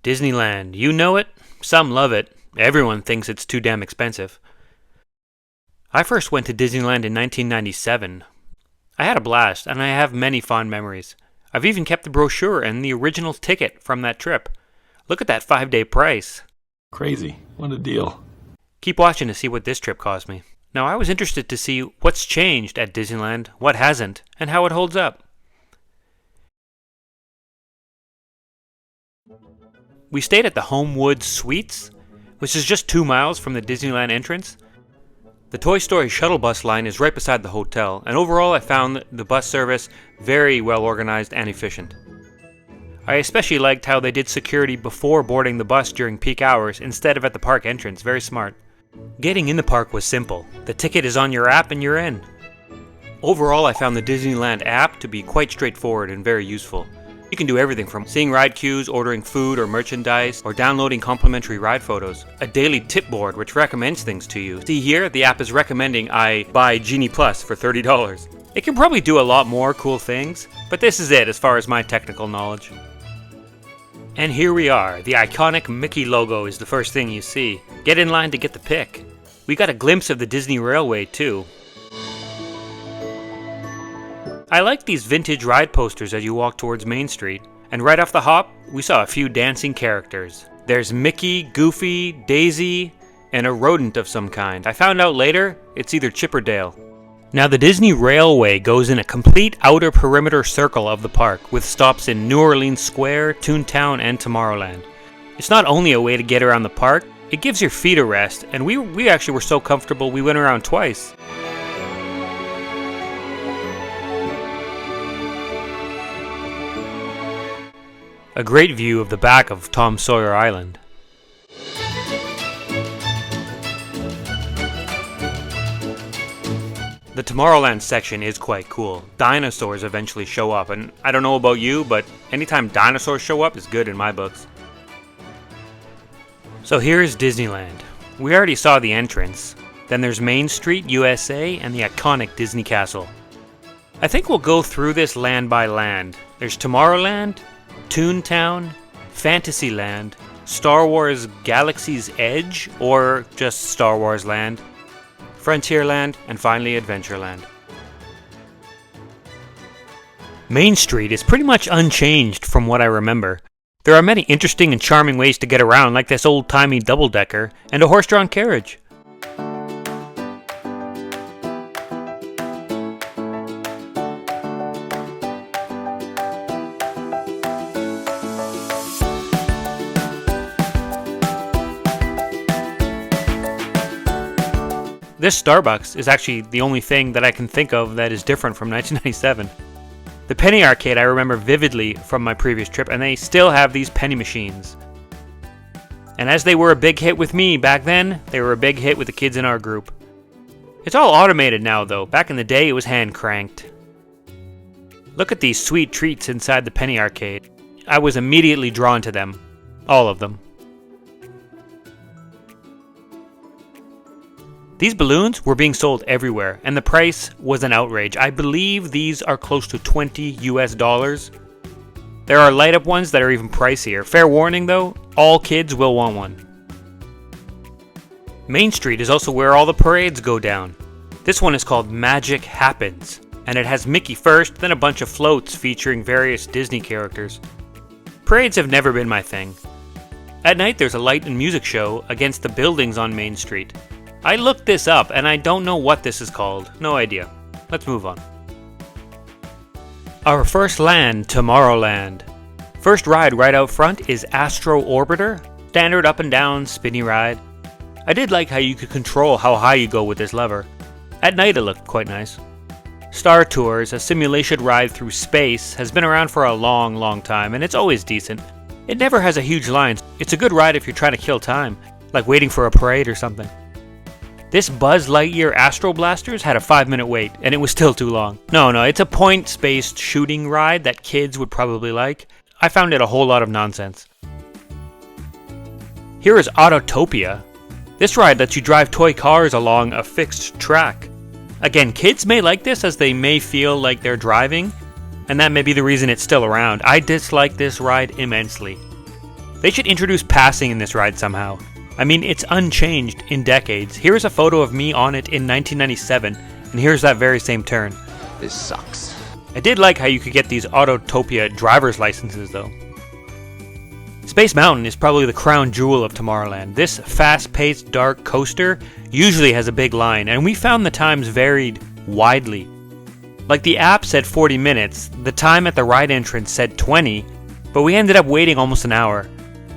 Disneyland, you know it, some love it, everyone thinks it's too damn expensive. I first went to Disneyland in 1997. I had a blast, and I have many fond memories. I've even kept the brochure and the original ticket from that trip. Look at that 5-day price. Crazy. What a deal. Keep watching to see what this trip cost me. Now, I was interested to see what's changed at Disneyland, what hasn't, and how it holds up. We stayed at the Homewood Suites, which is just 2 miles from the Disneyland entrance. The Toy Story shuttle bus line is right beside the hotel, and overall I found the bus service very well organized and efficient. I especially liked how they did security before boarding the bus during peak hours instead of at the park entrance, very smart. Getting in the park was simple. The ticket is on your app and you're in. Overall I found the Disneyland app to be quite straightforward and very useful. You can do everything from seeing ride queues, ordering food or merchandise, or downloading complimentary ride photos. A daily tip board which recommends things to you. See here, the app is recommending I buy Genie Plus for $30. It can probably do a lot more cool things, but this is it as far as my technical knowledge. And here we are. The iconic Mickey logo is the first thing you see. Get in line to get the pic. We got a glimpse of the Disney Railway too. I like these vintage ride posters as you walk towards Main Street, and right off the hop, we saw a few dancing characters. There's Mickey, Goofy, Daisy, and a rodent of some kind. I found out later, it's either Chip or Dale. Now the Disney Railway goes in a complete outer perimeter circle of the park, with stops in New Orleans Square, Toontown, and Tomorrowland. It's not only a way to get around the park, it gives your feet a rest, and we actually were so comfortable we went around twice. A great view of the back of Tom Sawyer Island. The Tomorrowland section is quite cool. Dinosaurs eventually show up, and I don't know about you, but anytime dinosaurs show up is good in my books. So here's Disneyland. We already saw the entrance. Then there's Main Street, USA, and the iconic Disney Castle. I think we'll go through this land by land. There's Tomorrowland, Toontown, Fantasyland, Star Wars Galaxy's Edge, or just Star Wars Land, Frontierland, and finally Adventureland. Main Street is pretty much unchanged from what I remember. There are many interesting and charming ways to get around, like this old-timey double-decker and a horse-drawn carriage. This Starbucks is actually the only thing that I can think of that is different from 1997. The penny arcade I remember vividly from my previous trip, and they still have these penny machines. And as they were a big hit with me back then, they were a big hit with the kids in our group. It's all automated now though. Back in the day it was hand cranked. Look at these sweet treats inside the penny arcade. I was immediately drawn to them. All of them. These balloons were being sold everywhere, and the price was an outrage. I believe these are close to $20 US. There are light-up ones that are even pricier. Fair warning though, all kids will want one. Main Street is also where all the parades go down. This one is called Magic Happens, and it has Mickey first, then a bunch of floats featuring various Disney characters. Parades have never been my thing. At night there's a light and music show against the buildings on Main Street. I looked this up, and I don't know what this is called. No idea. Let's move on. Our first land, Tomorrowland. First ride right out front is Astro Orbiter. Standard up and down, spinny ride. I did like how you could control how high you go with this lever. At night it looked quite nice. Star Tours, a simulation ride through space, has been around for a long time, and it's always decent. It never has a huge line. It's a good ride if you're trying to kill time, like waiting for a parade or something. This Buzz Lightyear Astro Blasters had a 5-minute wait, and it was still too long. No, it's a points-based shooting ride that kids would probably like. I found it a whole lot of nonsense. Here is Autotopia. This ride lets you drive toy cars along a fixed track. Again, kids may like this as they may feel like they're driving, and that may be the reason it's still around. I dislike this ride immensely. They should introduce passing in this ride somehow. I mean, it's unchanged in decades. Here's a photo of me on it in 1997, and here's that very same turn. This sucks. I did like how you could get these Autotopia driver's licenses though. Space Mountain is probably the crown jewel of Tomorrowland. This fast-paced dark coaster usually has a big line, and we found the times varied widely. Like the app said 40 minutes, the time at the ride entrance said 20, but we ended up waiting almost an hour.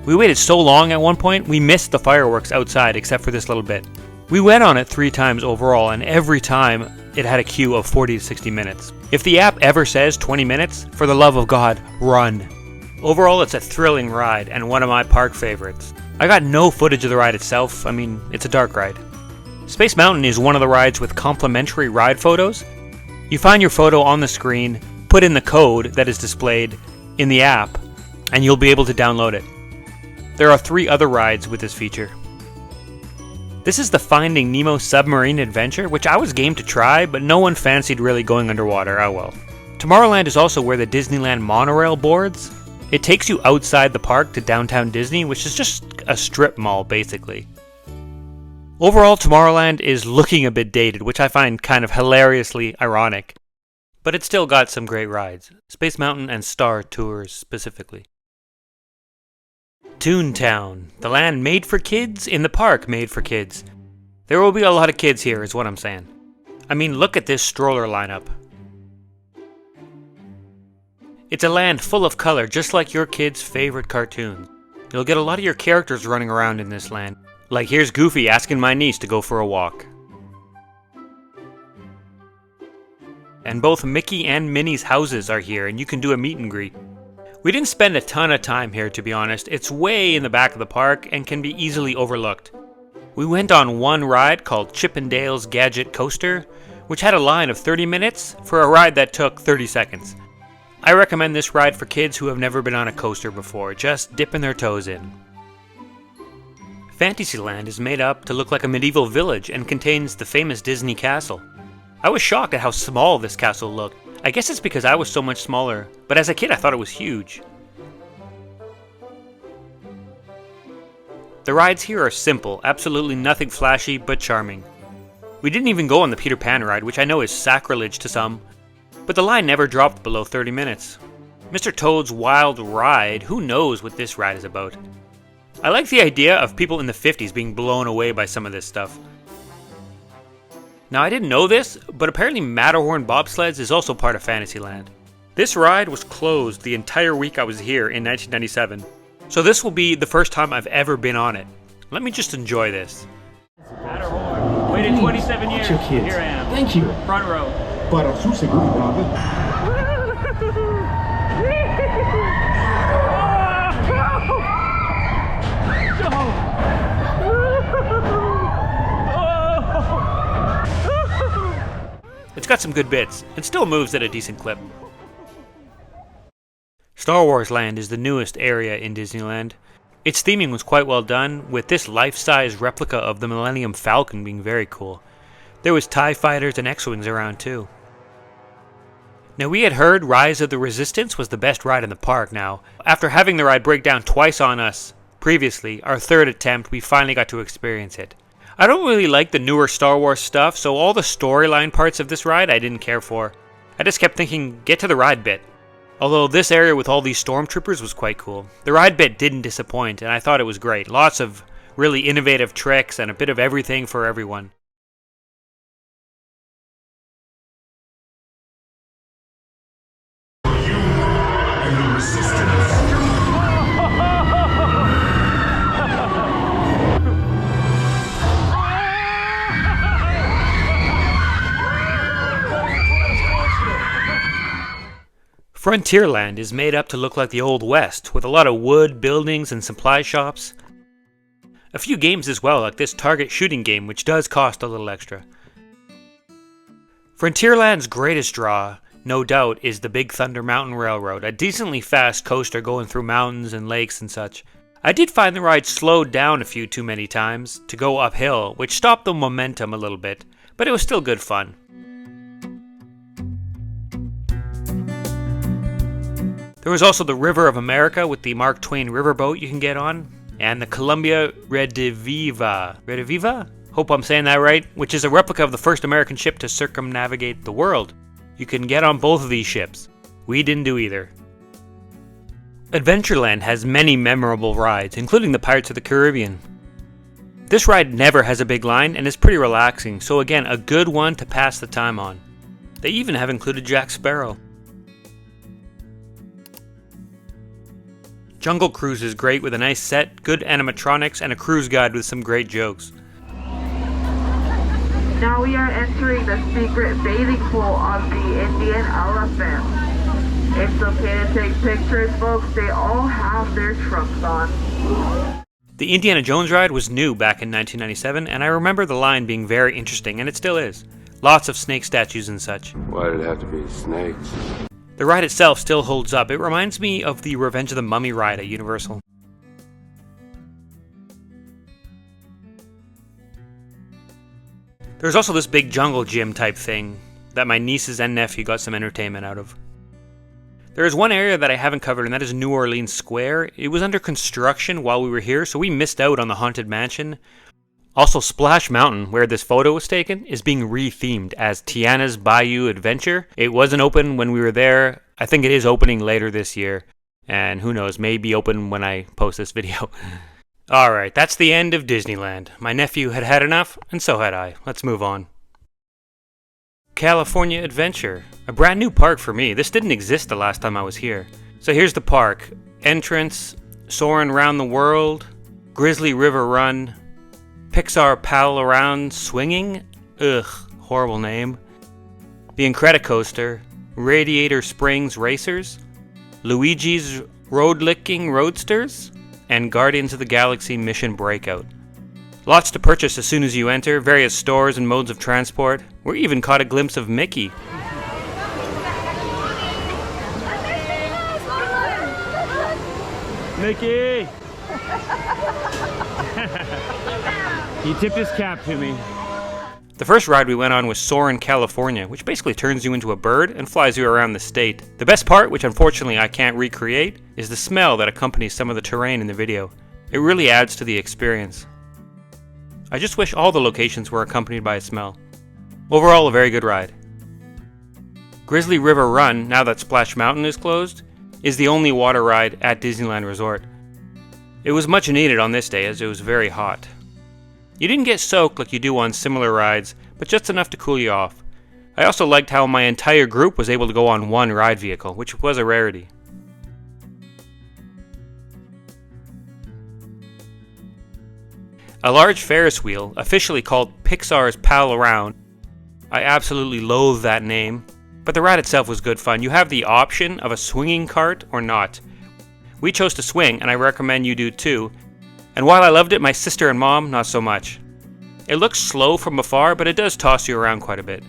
We waited so long at one point, we missed the fireworks outside except for this little bit. We went on it 3 times overall, and every time it had a queue of 40 to 60 minutes. If the app ever says 20 minutes, for the love of God, run. Overall, it's a thrilling ride and one of my park favorites. I got no footage of the ride itself. I mean, it's a dark ride. Space Mountain is one of the rides with complimentary ride photos. You find your photo on the screen, put in the code that is displayed in the app, and you'll be able to download it. There are 3 other rides with this feature. This is the Finding Nemo submarine adventure, which I was game to try, but no one fancied really going underwater. Oh well. Tomorrowland is also where the Disneyland monorail boards. It takes you outside the park to downtown Disney, which is just a strip mall basically. Overall, Tomorrowland is looking a bit dated, which I find kind of hilariously ironic. But it's still got some great rides. Space Mountain and Star Tours specifically. Toontown, the land made for kids in the park made for kids. There will be a lot of kids here is what I'm saying. I mean, look at this stroller lineup. It's a land full of color, just like your kids' favorite cartoons. You'll get a lot of your characters running around in this land. Like here's Goofy asking my niece to go for a walk. And both Mickey and Minnie's houses are here, and you can do a meet and greet. We didn't spend a ton of time here, to be honest. It's way in the back of the park and can be easily overlooked. We went on one ride called Chip 'n Dale's Gadget Coaster, which had a line of 30 minutes for a ride that took 30 seconds. I recommend this ride for kids who have never been on a coaster before, just dipping their toes in. Fantasyland is made up to look like a medieval village and contains the famous Disney castle. I was shocked at how small this castle looked. I guess it's because I was so much smaller, but as a kid I thought it was huge. The rides here are simple, absolutely nothing flashy but charming. We didn't even go on the Peter Pan ride, which I know is sacrilege to some, but the line never dropped below 30 minutes. Mr. Toad's Wild Ride, who knows what this ride is about? I like the idea of people in the 50s being blown away by some of this stuff. Now I didn't know this, but apparently Matterhorn bobsleds is also part of Fantasyland. This ride was closed the entire week I was here in 1997, so this will be the first time I've ever been on it. Let me just enjoy this. Matterhorn, waited 27 years, here I am. Thank you. Front row. Para su seguridad. It's got some good bits, and still moves at a decent clip. Star Wars Land is the newest area in Disneyland. Its theming was quite well done, with this life-size replica of the Millennium Falcon being very cool. There was TIE fighters and X-Wings around too. Now we had heard Rise of the Resistance was the best ride in the park now. After having the ride break down twice on us previously, our third attempt, we finally got to experience it. I don't really like the newer Star Wars stuff, so all the storyline parts of this ride I didn't care for. I just kept thinking, get to the ride bit. Although this area with all these stormtroopers was quite cool. The ride bit didn't disappoint, and I thought it was great. Lots of really innovative tricks and a bit of everything for everyone. Frontierland is made up to look like the Old West, with a lot of wood, buildings, and supply shops. A few games as well, like this target shooting game, which does cost a little extra. Frontierland's greatest draw, no doubt, is the Big Thunder Mountain Railroad, a decently fast coaster going through mountains and lakes and such. I did find the ride slowed down a few too many times to go uphill, which stopped the momentum a little bit, but it was still good fun. There was also the River of America with the Mark Twain riverboat you can get on, and the Columbia Rediviva? Hope I'm saying that right, which is a replica of the first American ship to circumnavigate the world. You can get on both of these ships. We didn't do either. Adventureland has many memorable rides, including the Pirates of the Caribbean. This ride never has a big line and is pretty relaxing, so again, a good one to pass the time on. They even have included Jack Sparrow. Jungle Cruise is great with a nice set, good animatronics, and a cruise guide with some great jokes. Now we are entering the secret bathing pool of the Indian elephant. It's okay to take pictures, folks. They all have their trunks on. The Indiana Jones ride was new back in 1997, and I remember the line being very interesting, and it still is. Lots of snake statues and such. Why did it have to be snakes? The ride itself still holds up. It reminds me of the Revenge of the Mummy ride at Universal. There's also this big jungle gym type thing that my nieces and nephew got some entertainment out of. There is one area that I haven't covered, and that is New Orleans Square. It was under construction while we were here, so we missed out on the Haunted Mansion. Also, Splash Mountain, where this photo was taken, is being re-themed as Tiana's Bayou Adventure. It wasn't open when we were there. I think it is opening later this year. And who knows, may be open when I post this video. Alright, that's the end of Disneyland. My nephew had had enough, and so had I. Let's move on. California Adventure. A brand new park for me. This didn't exist the last time I was here. So here's the park. Entrance, Soarin' Round the World, Grizzly River Run, Pixar Pal Around Swinging, ugh, horrible name, the Incredicoaster, Radiator Springs Racers, Luigi's Road Licking Roadsters, and Guardians of the Galaxy Mission Breakout. Lots to purchase as soon as you enter, various stores and modes of transport. We even caught a glimpse of Mickey. Mickey! He tipped his cap to me. The first ride we went on was Soarin' California, which basically turns you into a bird and flies you around the state. The best part, which unfortunately I can't recreate, is the smell that accompanies some of the terrain in the video. It really adds to the experience. I just wish all the locations were accompanied by a smell. Overall, a very good ride. Grizzly River Run, now that Splash Mountain is closed, is the only water ride at Disneyland Resort. It was much needed on this day as it was very hot. You didn't get soaked like you do on similar rides, but just enough to cool you off. I also liked how my entire group was able to go on one ride vehicle, which was a rarity. A large Ferris wheel, officially called Pixar's Pal Around. I absolutely loathe that name, but the ride itself was good fun. You have the option of a swinging cart or not. We chose to swing, and I recommend you do too. And while I loved it, my sister and mom, not so much. It looks slow from afar, but it does toss you around quite a bit.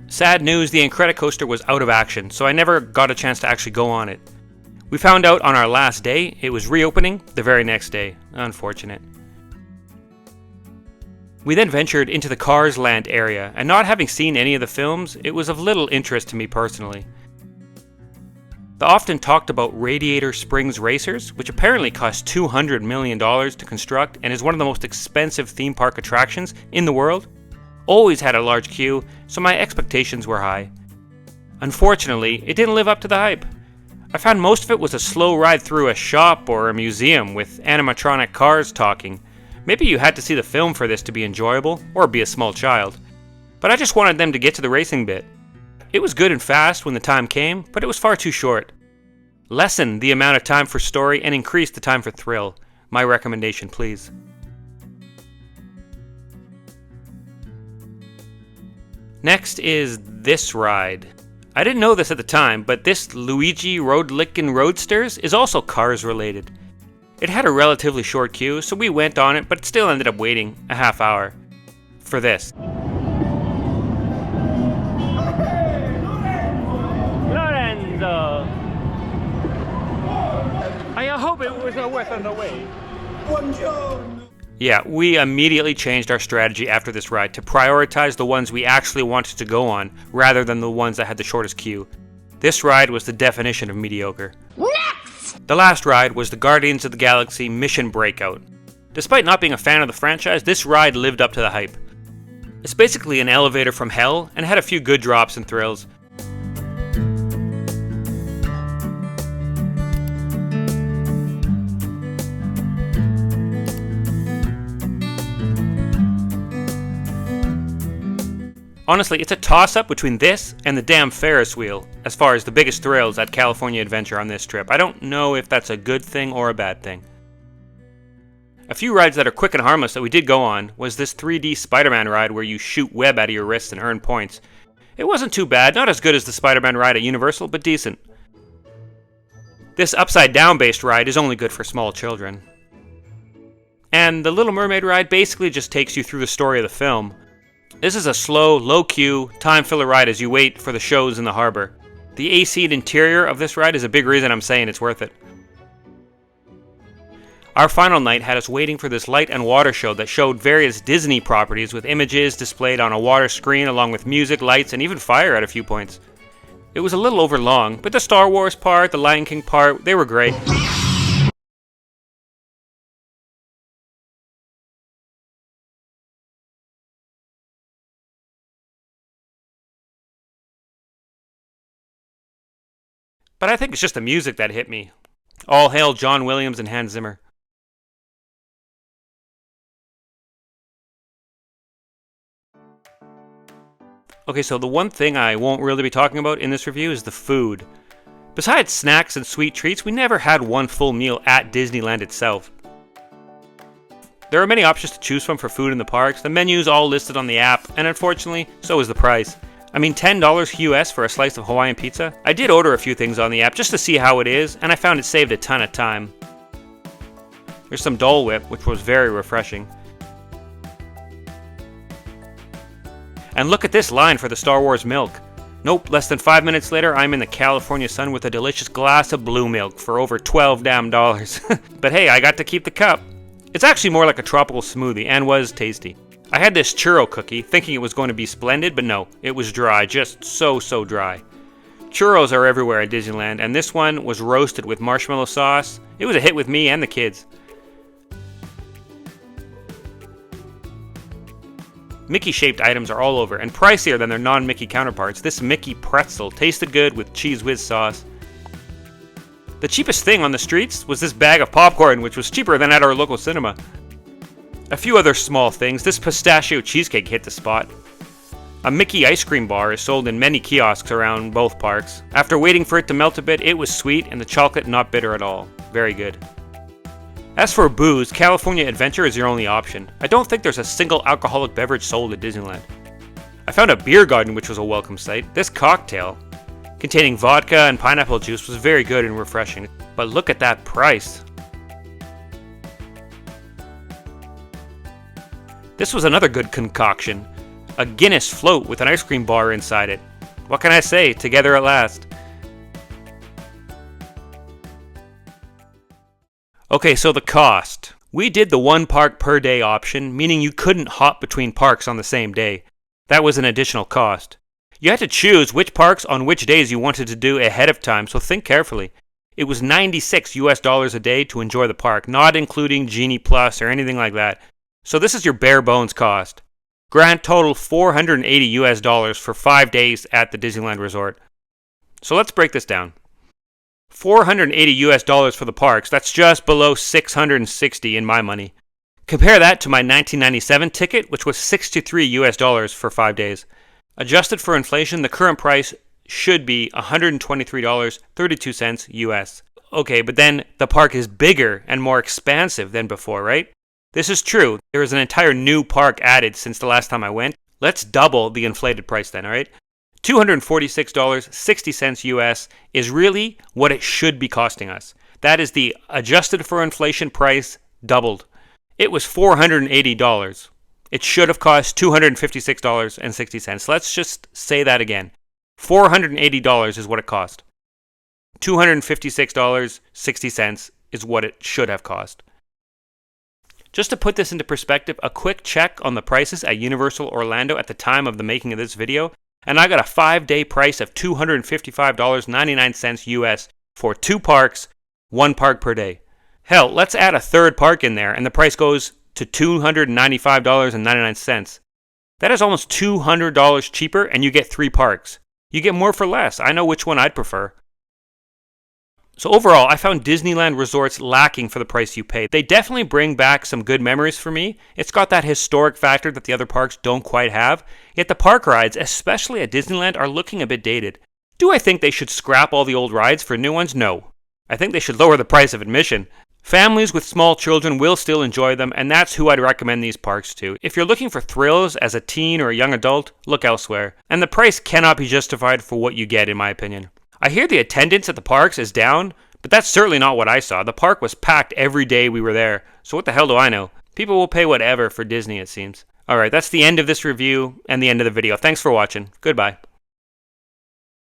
Sad news, the Incredicoaster was out of action, so I never got a chance to actually go on it. We found out on our last day it was reopening the very next day. Unfortunate. We then ventured into the Cars Land area, and not having seen any of the films, it was of little interest to me personally. The often talked about Radiator Springs Racers, which apparently cost $200 million to construct and is one of the most expensive theme park attractions in the world, always had a large queue, so my expectations were high. Unfortunately, it didn't live up to the hype. I found most of it was a slow ride through a shop or a museum with animatronic cars talking. Maybe you had to see the film for this to be enjoyable, or be a small child. But I just wanted them to get to the racing bit. It was good and fast when the time came, but it was far too short. Lessen the amount of time for story and increase the time for thrill. My recommendation, please. Next is this ride. I didn't know this at the time, but this Luigi Road Lickin' Roadsters is also Cars related. It had a relatively short queue, so we went on it, but it still ended up waiting a half hour for this. Lorenzo! I hope it was worth on the way. Yeah, we immediately changed our strategy after this ride to prioritize the ones we actually wanted to go on, rather than the ones that had the shortest queue. This ride was the definition of mediocre. Next! The last ride was the Guardians of the Galaxy Mission Breakout. Despite not being a fan of the franchise, this ride lived up to the hype. It's basically an elevator from hell and had a few good drops and thrills. Honestly, it's a toss-up between this and the damn Ferris wheel, as far as the biggest thrills at California Adventure on this trip. I don't know if that's a good thing or a bad thing. A few rides that are quick and harmless that we did go on was this 3D Spider-Man ride where you shoot web out of your wrists and earn points. It wasn't too bad, not as good as the Spider-Man ride at Universal, but decent. This upside-down based ride is only good for small children. And the Little Mermaid ride basically just takes you through the story of the film. This is a slow, low-queue, time-filler ride as you wait for the shows in the harbor. The AC'd interior of this ride is a big reason I'm saying it's worth it. Our final night had us waiting for this light and water show that showed various Disney properties with images displayed on a water screen along with music, lights, and even fire at a few points. It was a little overlong, but the Star Wars part, the Lion King part, they were great. But I think it's just the music that hit me. All hail John Williams and Hans Zimmer. Okay, so the one thing I won't really be talking about in this review is the food. Besides snacks and sweet treats, we never had one full meal at Disneyland itself. There are many options to choose from for food in the parks. The menu's all listed on the app, and unfortunately, so is the price. I mean, $10 US for a slice of Hawaiian pizza? I did order a few things on the app just to see how it is, and I found it saved a ton of time. There's some Dole Whip, which was very refreshing. And look at this line for the Star Wars milk. Nope, less than 5 minutes later, I'm in the California sun with a delicious glass of blue milk for over $12 damn. But hey, I got to keep the cup. It's actually more like a tropical smoothie, and was tasty. I had this churro cookie, thinking it was going to be splendid, but no, it was dry, just so dry. Churros are everywhere at Disneyland, and this one was roasted with marshmallow sauce. It was a hit with me and the kids. Mickey-shaped items are all over, and pricier than their non-Mickey counterparts. This Mickey pretzel tasted good with Cheese Whiz sauce. The cheapest thing on the streets was this bag of popcorn, which was cheaper than at our local cinema. A few other small things. This pistachio cheesecake hit the spot. A Mickey ice cream bar is sold in many kiosks around both parks. After waiting for it to melt a bit, it was sweet and the chocolate not bitter at all. Very good. As for booze, California Adventure is your only option. I don't think there's a single alcoholic beverage sold at Disneyland. I found a beer garden which was a welcome sight. This cocktail, containing vodka and pineapple juice, was very good and refreshing. But look at that price. This was another good concoction. A Guinness float with an ice cream bar inside it. What can I say? Together at last. Okay, so the cost. We did the one park per day option, meaning you couldn't hop between parks on the same day. That was an additional cost. You had to choose which parks on which days you wanted to do ahead of time, so think carefully. It was $96 a day to enjoy the park, not including Genie Plus or anything like that. So this is your bare bones cost. Grand total $480 for 5 days at the Disneyland Resort. So let's break this down. $480 for the parks, that's just below $660 in my money. Compare that to my 1997 ticket, which was $63 for 5 days. Adjusted for inflation, the current price should be $123.32 US. Okay, but then the park is bigger and more expansive than before, right? This is true. There is an entire new park added since the last time I went. Let's double the inflated price then, alright? $246.60 US is really what it should be costing us. That is the adjusted for inflation price doubled. It was $480. It should have cost $256.60. Let's just say that again. $480 is what it cost. $256.60 is what it should have cost. Just to put this into perspective, a quick check on the prices at Universal Orlando at the time of the making of this video and I got a 5-day price of $255.99 US for 2 parks, 1 park per day. Hell, let's add a third park in there and the price goes to $295.99. That is almost $200 cheaper and you get 3 parks. You get more for less. I know which one I'd prefer. So overall, I found Disneyland resorts lacking for the price you pay. They definitely bring back some good memories for me. It's got that historic factor that the other parks don't quite have. Yet the park rides, especially at Disneyland, are looking a bit dated. Do I think they should scrap all the old rides for new ones? No. I think they should lower the price of admission. Families with small children will still enjoy them, and that's who I'd recommend these parks to. If you're looking for thrills as a teen or a young adult, look elsewhere. And the price cannot be justified for what you get, in my opinion. I hear the attendance at the parks is down, but that's certainly not what I saw. The park was packed every day we were there, so what the hell do I know? People will pay whatever for Disney, it seems. Alright, that's the end of this review and the end of the video. Thanks for watching. Goodbye.